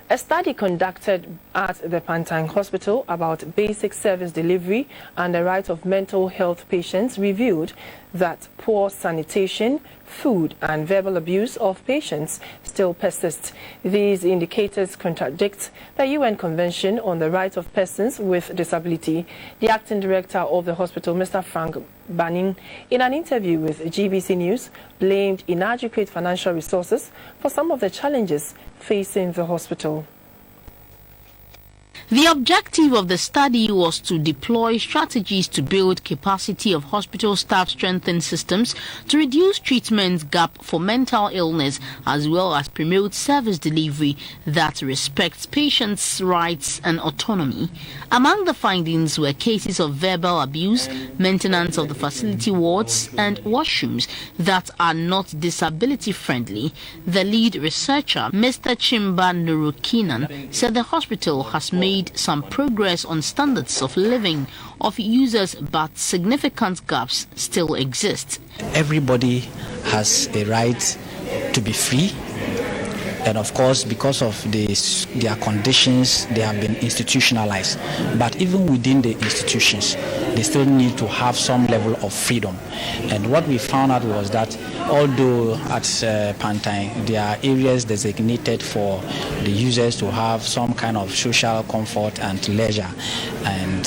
A study conducted at the Pantang Hospital about basic service delivery and the right of mental health patients revealed that poor sanitation, food and verbal abuse of patients still persists. These indicators contradict the UN Convention on the Rights of Persons with Disability. The acting director of the hospital, Mr. Frank Banning, in an interview with GBC News, blamed inadequate financial resources for some of the challenges facing the hospital. The objective of the study was to deploy strategies to build capacity of hospital staff, strengthen systems to reduce treatment gap for mental illness, as well as promote service delivery that respects patients' rights and autonomy. Among the findings were cases of verbal abuse, maintenance of the facility wards and washrooms that are not disability friendly. The lead researcher, Mr. Chimba Nurukinan, said the hospital has made some progress on standards of living of users, but significant gaps still exist. Everybody has a right to be free, and of course, because of their conditions, they have been institutionalized. But even within the institutions, they still need to have some level of freedom. And what we found out was that although at Pantang there are areas designated for the users to have some kind of social comfort and leisure, and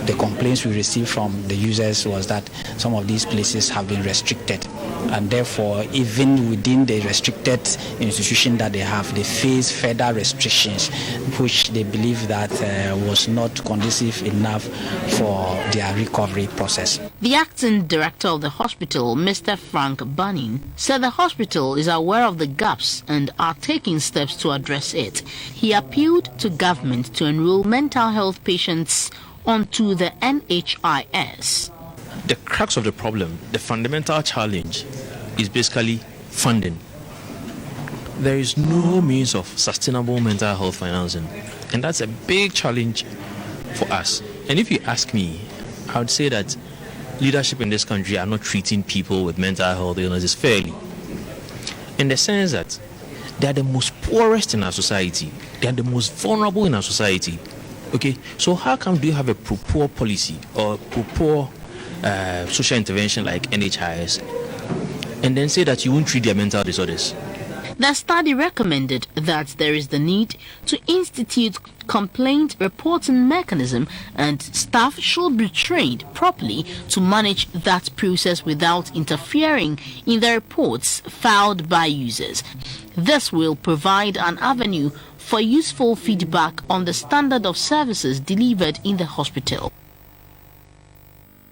the complaints we received from the users was that some of these places have been restricted, and therefore even within the restricted institution that they have, they face further restrictions which they believe that was not conducive enough for their recovery process. The acting director of the hospital, Mr. Frank Banning, said the hospital is aware of the gaps and are taking steps to address it. He appealed to government to enroll mental health patients onto the NHIS. The crux of the problem, the fundamental challenge, is basically funding. There is no means of sustainable mental health financing, and that's a big challenge for us. And if you ask me, I would say that leadership in this country are not treating people with mental health illnesses fairly, in the sense that they are the most poorest in our society, they are the most vulnerable in our society. Okay, so how come do you have a pro-poor policy or pro-poor social intervention like NHIS and then say that you won't treat their mental disorders? The study recommended that there is the need to institute complaint reporting mechanism, and staff should be trained properly to manage that process without interfering in the reports filed by users. This will provide an avenue for useful feedback on the standard of services delivered in the hospital.